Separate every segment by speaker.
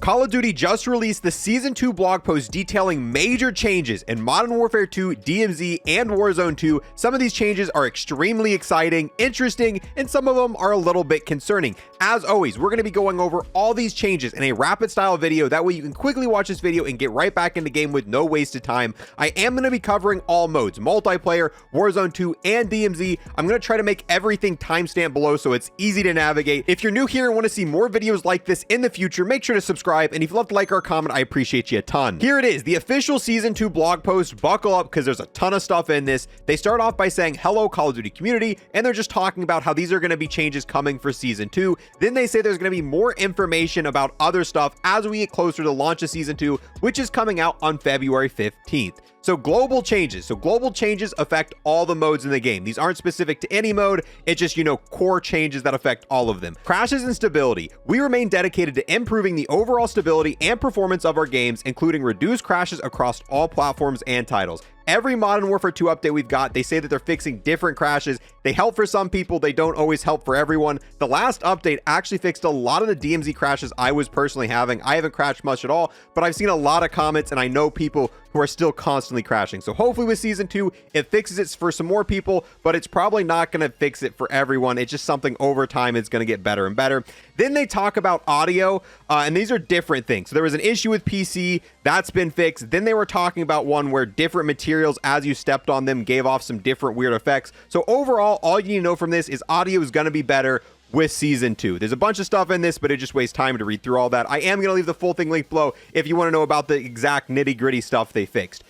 Speaker 1: Call of Duty just released the Season 2 blog post detailing major changes in Modern Warfare 2, DMZ, and Warzone 2. Some of these changes are extremely exciting, interesting, and some of them are a little bit concerning. As always, we're going to be going over all these changes in a rapid style video. That way you can quickly watch this video and get right back into game with no wasted time. I am going to be covering all modes, multiplayer, Warzone 2, and DMZ. I'm going to try to make everything timestamped below so it's easy to navigate. If you're new here and want to see more videos like this in the future, make sure to subscribe. And if you love to like or comment, I appreciate you a ton. Here it is, the official Season 2 blog post. Buckle up because there's a ton of stuff in this. They start off by saying, hello, Call of Duty community. And they're just talking about how these are going to be changes coming for Season 2. Then they say there's going to be more information about other stuff as we get closer to launch of Season 2, which is coming out on February 15th. So global changes. So global changes affect all the modes in the game. These aren't specific to any mode. It's just, core changes that affect all of them. Crashes and stability. We remain dedicated to improving the overall stability and performance of our games, including reduced crashes across all platforms and titles. Every Modern Warfare 2 update we've got, they say that they're fixing different crashes. They help for some people. They don't always help for everyone. The last update actually fixed a lot of the DMZ crashes I was personally having. I haven't crashed much at all, but I've seen a lot of comments and I know people who are still constantly crashing. So hopefully with Season 2, it fixes it for some more people, but it's probably not going to fix it for everyone. It's just something over time it's going to get better and better. Then they talk about audio, and these are different things. So there was an issue with PC that's been fixed. Then they were talking about one where different materials as you stepped on them gave off some different weird effects. So overall, all you need to know from this is audio is going to be better with Season 2. There's a bunch of stuff in this, but it just wastes time to read through all that. I am going to leave the full thing linked below if you want to know about the exact nitty-gritty stuff they fixed.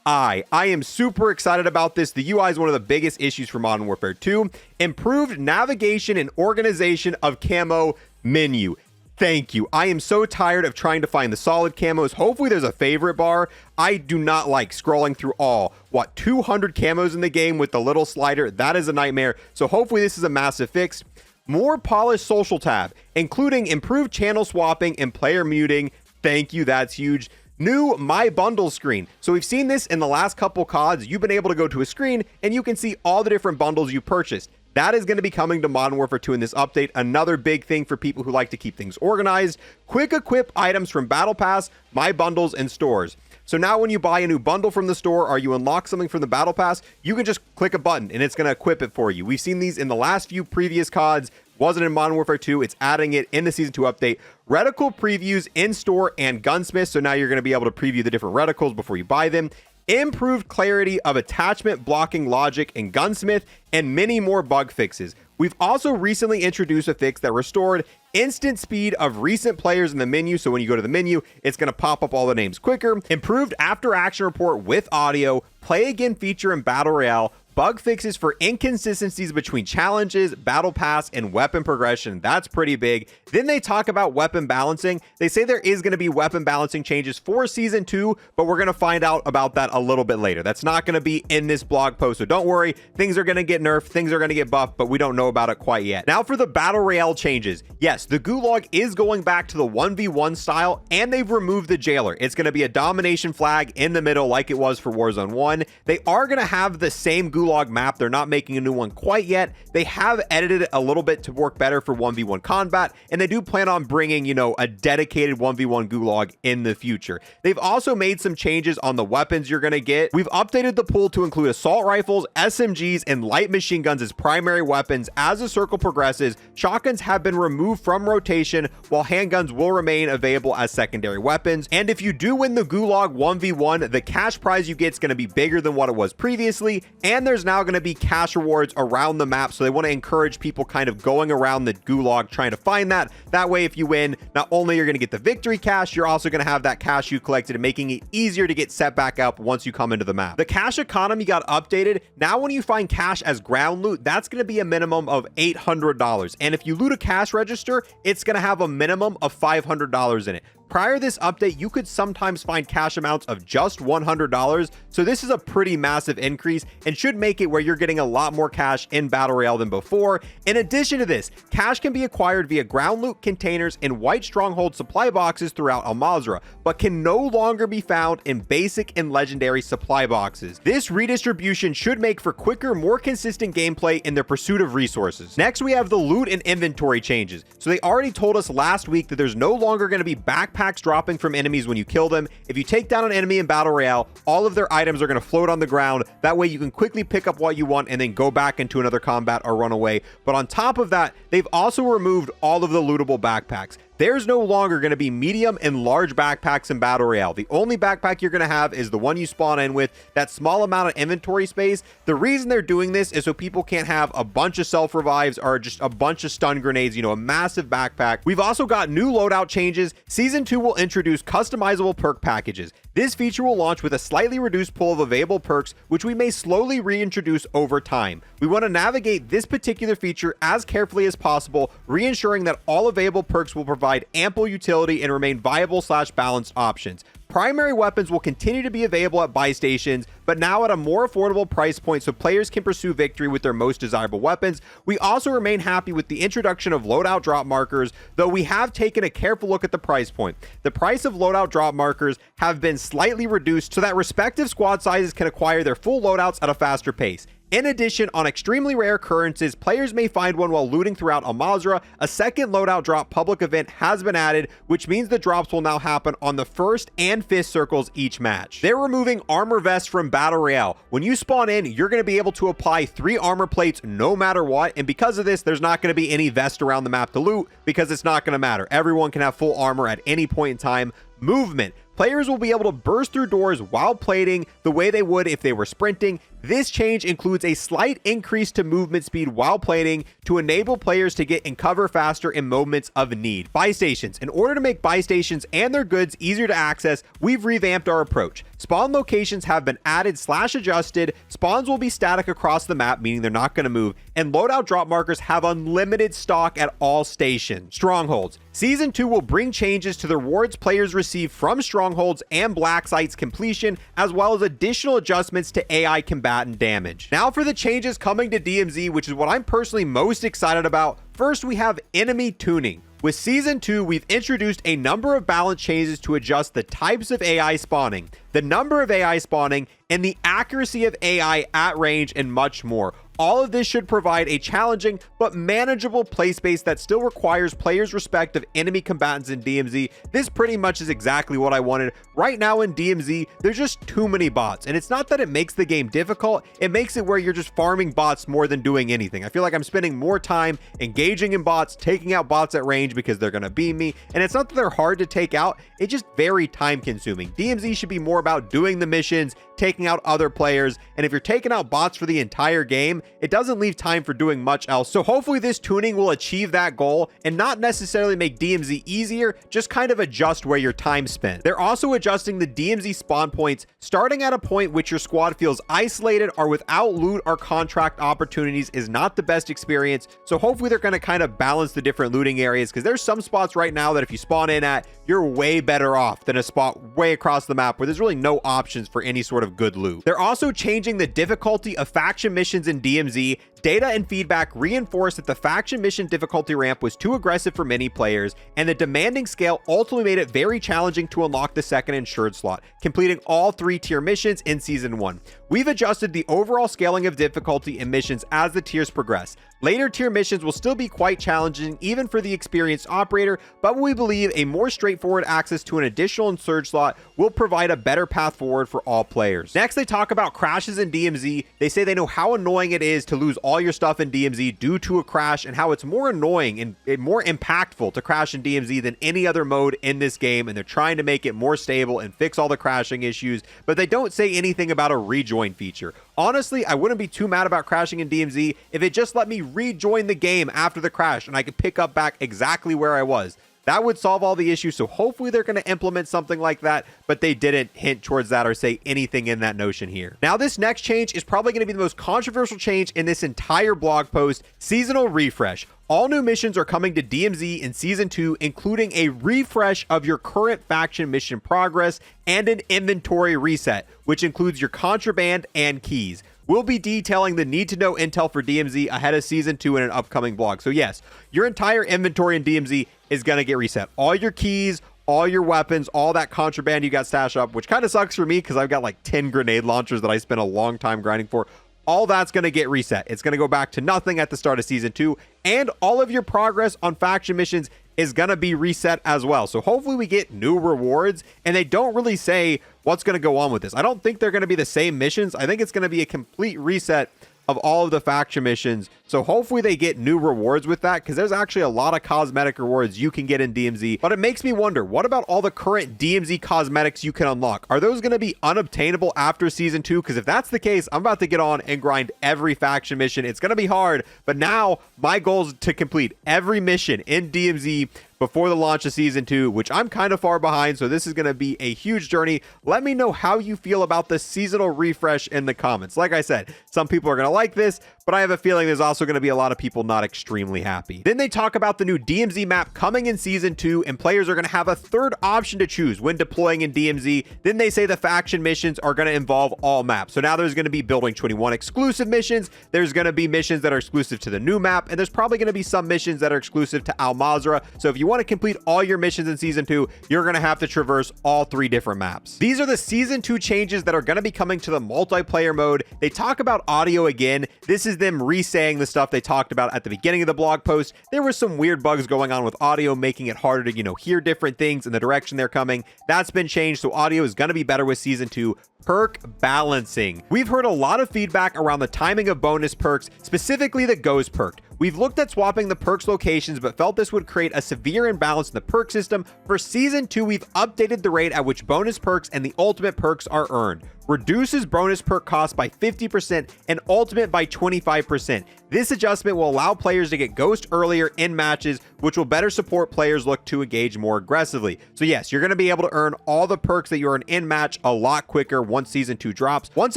Speaker 1: I am super excited about this. The UI is one of the biggest issues for Modern Warfare 2. Improved navigation and organization of camo menu. Thank you. I am so tired of trying to find the solid camos. Hopefully there's a favorite bar. I do not like scrolling through 200 camos in the game with the little slider. That is a nightmare. So hopefully this is a massive fix. More polished social tab, including improved channel swapping and player muting. Thank you. That's huge. New My Bundle screen. So we've seen this in the last couple CODs. You've been able to go to a screen and you can see all the different bundles you purchased. That is going to be coming to Modern Warfare 2 in this update. Another big thing for people who like to keep things organized. Quick equip items from Battle Pass, My Bundles, and stores. So now when you buy a new bundle from the store or you unlock something from the Battle Pass, you can just click a button and it's going to equip it for you. We've seen these in the last few previous CODs. Wasn't in Modern Warfare 2. It's adding it in the Season 2 update. Reticle previews in store and gunsmith. So now you're going to be able to preview the different reticles before you buy them. Improved clarity of attachment blocking logic in gunsmith, and many more bug fixes. We've also recently introduced a fix that restored instant speed of recent players in the menu. So when you go to the menu, it's going to pop up all the names quicker. Improved after action report with audio, play again feature in Battle Royale, bug fixes for inconsistencies between challenges, battle pass, and weapon progression. That's pretty big. Then they talk about weapon balancing. They say there is going to be weapon balancing changes for Season 2, but we're going to find out about that a little bit later. That's not going to be in this blog post, so don't worry. Things are going to get nerfed, things are going to get buffed, but we don't know about it quite yet. Now for the Battle Royale changes. Yes, the Gulag is going back to the 1v1 style, and they've removed the jailer. It's going to be a domination flag in the middle like it was for Warzone 1. They are going to have the same Gulag map. They're not making a new one quite yet. They have edited it a little bit to work better for 1v1 combat, and they do plan on bringing, a dedicated 1v1 Gulag in the future. They've also made some changes on the weapons you're going to get. We've updated the pool to include assault rifles, SMGs, and light machine guns as primary weapons. As the circle progresses, shotguns have been removed from rotation, while handguns will remain available as secondary weapons. And if you do win the Gulag 1v1, the cash prize you get is going to be bigger than what it was previously, and there's now going to be cash rewards around the map, so they want to encourage people kind of going around the Gulag trying to find that. That way, if you win, not only you're going to get the victory cash, you're also going to have that cash you collected and making it easier to get set back up once you come into the map. The cash economy got updated. Now when you find cash as ground loot, that's going to be a minimum of $800, and if you loot a cash register, it's going to have a minimum of $500 in it. Prior to this update, you could sometimes find cash amounts of just $100, so this is a pretty massive increase and should make it where you're getting a lot more cash in Battle Royale than before. In addition to this, cash can be acquired via ground loot containers and white stronghold supply boxes throughout Al Mazrah, but can no longer be found in basic and legendary supply boxes. This redistribution should make for quicker, more consistent gameplay in the pursuit of resources. Next, we have the loot and inventory changes. So they already told us last week that there's no longer going to be backpacks dropping from enemies when you kill them. If you take down an enemy in Battle Royale, all of their items are going to float on the ground. That way you can quickly pick up what you want and then go back into another combat or run away. But on top of that, they've also removed all of the lootable backpacks. There's no longer going to be medium and large backpacks in Battle Royale. The only backpack you're going to have is the one you spawn in with, that small amount of inventory space. The reason they're doing this is so people can't have a bunch of self-revives or just a bunch of stun grenades, a massive backpack. We've also got new loadout changes. Season 2 will introduce customizable perk packages. This feature will launch with a slightly reduced pool of available perks, which we may slowly reintroduce over time. We want to navigate this particular feature as carefully as possible, reensuring that all available perks will provide ample utility and remain viable/balanced options. Primary weapons will continue to be available at buy stations, but now at a more affordable price point so players can pursue victory with their most desirable weapons. We also remain happy with the introduction of loadout drop markers, though we have taken a careful look at the price point. The price of loadout drop markers have been slightly reduced so that respective squad sizes can acquire their full loadouts at a faster pace. In addition, on extremely rare occurrences, players may find one while looting throughout Al Mazrah. A second loadout drop public event has been added, which means the drops will now happen on the first and fifth circles each match. They're removing armor vests from Battle Royale. When you spawn in, you're going to be able to apply 3 armor plates no matter what, and because of this, there's not going to be any vest around the map to loot because it's not going to matter. Everyone can have full armor at any point in time. Movement. Players will be able to burst through doors while plating the way they would if they were sprinting. This change includes a slight increase to movement speed while plating to enable players to get in cover faster in moments of need. Buy stations. In order to make buy stations and their goods easier to access, we've revamped our approach. Spawn locations have been added/adjusted. Spawns will be static across the map, meaning they're not going to move, and loadout drop markers have unlimited stock at all stations. Strongholds. Season 2 will bring changes to the rewards players receive from strongholds and black sites completion, as well as additional adjustments to AI combatant damage. Now for the changes coming to DMZ, which is what I'm personally most excited about. First, we have enemy tuning. With Season 2, we've introduced a number of balance changes to adjust the types of AI spawning, the number of AI spawning, and the accuracy of AI at range, and much more. All of this should provide a challenging but manageable play space that still requires players' respect of enemy combatants in DMZ. This pretty much is exactly what I wanted. Right now in DMZ, there's just too many bots, and it's not that it makes the game difficult, it makes it where you're just farming bots more than doing anything. I feel like I'm spending more time engaging in bots, taking out bots at range because they're going to beam me, and it's not that they're hard to take out, it's just very time consuming. DMZ should be more about doing the missions, taking out other players, and if you're taking out bots for the entire game, it doesn't leave time for doing much else. So hopefully this tuning will achieve that goal and not necessarily make DMZ easier, just kind of adjust where your time spent. They're also adjusting the DMZ spawn points, starting at a point which your squad feels isolated or without loot or contract opportunities is not the best experience. So hopefully they're going to kind of balance the different looting areas, because there's some spots right now that if you spawn in at, you're way better off than a spot way across the map where there's really no options for any sort of good loot. They're also changing the difficulty of faction missions in DMZ. Data and feedback reinforced that the faction mission difficulty ramp was too aggressive for many players, and the demanding scale ultimately made it very challenging to unlock the second insured slot, completing all 3 tier missions in Season 1. We've adjusted the overall scaling of difficulty in missions as the tiers progress. Later tier missions will still be quite challenging even for the experienced operator, but we believe a more straightforward access to an additional insurge slot will provide a better path forward for all players. Next, they talk about crashes in DMZ. They say they know how annoying it is to lose all your stuff in DMZ due to a crash, and how it's more annoying and more impactful to crash in DMZ than any other mode in this game, and they're trying to make it more stable and fix all the crashing issues, but they don't say anything about a rejoin feature. Honestly, I wouldn't be too mad about crashing in DMZ if it just let me rejoin the game after the crash and I could pick up back exactly where I was. That would solve all the issues, so hopefully they're going to implement something like that, but they didn't hint towards that or say anything in that notion here. Now, this next change is probably going to be the most controversial change in this entire blog post: seasonal refresh. All new missions are coming to DMZ in Season 2, including a refresh of your current faction mission progress and an inventory reset, which includes your contraband and keys. We'll be detailing the need-to-know intel for DMZ ahead of Season 2 in an upcoming vlog. So yes, your entire inventory in DMZ is going to get reset. All your keys, all your weapons, all that contraband you got stashed up, which kind of sucks for me because I've got like 10 grenade launchers that I spent a long time grinding for. All that's going to get reset. It's going to go back to nothing at the start of Season 2, and all of your progress on faction missions is going to be reset as well. So hopefully we get new rewards, and they don't really say what's going to go on with this. I don't think they're going to be the same missions. I think it's going to be a complete reset of all of the faction missions. So hopefully they get new rewards with that, because there's actually a lot of cosmetic rewards you can get in DMZ. But it makes me wonder, what about all the current DMZ cosmetics you can unlock? Are those going to be unobtainable after Season 2? Because if that's the case, I'm about to get on and grind every faction mission. It's going to be hard, but now my goal is to complete every mission in DMZ before the launch of Season 2, which I'm kind of far behind, so this is going to be a huge journey. Let me know how you feel about the seasonal refresh in the comments. Like I said, some people are going to like this, but I have a feeling there's also going to be a lot of people not extremely happy. Then they talk about the new DMZ map coming in Season 2, and players are going to have a third option to choose when deploying in DMZ. Then they say the faction missions are going to involve all maps. So now there's going to be Building 21 exclusive missions, there's going to be missions that are exclusive to the new map, and there's probably going to be some missions that are exclusive to Al Mazrah. So if you want to complete all your missions in Season 2, you're going to have to traverse all 3 different maps. These are the Season 2 changes that are going to be coming to the multiplayer mode. They talk about audio again. This is them re-saying the stuff they talked about at the beginning of the blog post. There were some weird bugs going on with audio, making it harder to, hear different things in the direction they're coming. That's been changed, so audio is going to be better with Season 2. Perk balancing. We've heard a lot of feedback around the timing of bonus perks, specifically the Ghost perk. We've looked at swapping the perks locations, but felt this would create a severe imbalance in the perk system. For Season 2, we've updated the rate at which bonus perks and the ultimate perks are earned. Reduces bonus perk cost by 50% and ultimate by 25%. This adjustment will allow players to get Ghost earlier in matches, which will better support players look to engage more aggressively. So yes, you're going to be able to earn all the perks that you earn in match a lot quicker once Season 2 drops. Once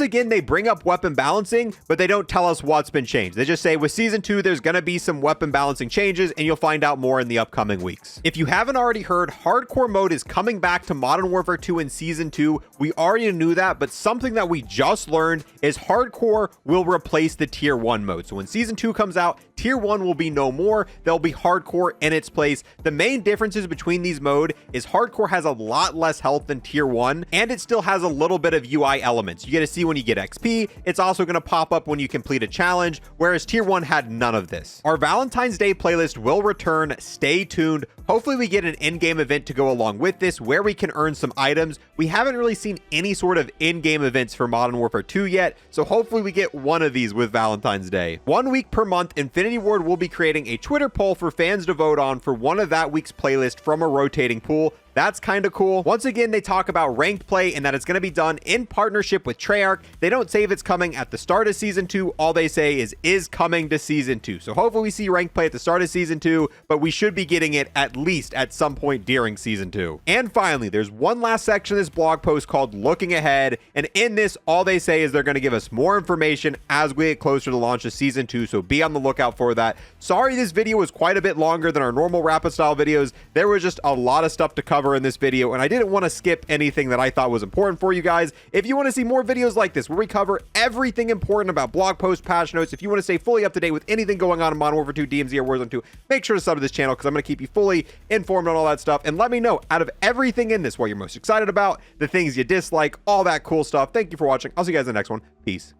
Speaker 1: again, they bring up weapon balancing, but they don't tell us what's been changed. They just say with Season 2, there's going to be some weapon balancing changes, and you'll find out more in the upcoming weeks. If you haven't already heard, hardcore mode is coming back to Modern Warfare 2 in Season 2. We already knew that, but something that we just learned is hardcore will replace the Tier 1 mode. So when Season 2 comes out, Tier 1 will be no more. There'll be hardcore in its place. The main differences between these mode is hardcore has a lot less health than Tier 1, and it still has a little bit of UI elements. You get to see when you get XP. It's also going to pop up when you complete a challenge, whereas Tier 1 had none of this. Our Valentine's Day playlist will return. Stay tuned. Hopefully we get an in-game event to go along with this where we can earn some items. We haven't really seen any sort of in-game events for Modern Warfare 2 yet, so hopefully we get one of these with Valentine's Day. 1 week per month, Infinity Ward will be creating a Twitter poll for fans to vote on for one of that week's playlist from a rotating pool. That's kind of cool. Once again, they talk about ranked play and that it's going to be done in partnership with Treyarch. They don't say if it's coming at the start of Season 2. All they say is coming to Season 2. So hopefully we see ranked play at the start of Season 2, but we should be getting it at least at some point during Season 2. And finally, there's one last section of this blog post called Looking Ahead. And in this, all they say is they're going to give us more information as we get closer to the launch of Season 2. So be on the lookout for that. Sorry, this video was quite a bit longer than our normal rapid style videos. There was just a lot of stuff to cover in this video, and I didn't want to skip anything that I thought was important for you guys. If you want to see more videos like this where we cover everything important about blog posts, patch notes, if you want to stay fully up to date with anything going on in Modern Warfare 2, DMZ, or Warzone 2, make sure to sub to this channel because I'm going to keep you fully informed on all that stuff. And let me know, out of everything in this, what you're most excited about, the things you dislike, all that cool stuff. Thank you for watching. I'll see you guys in the next one. Peace.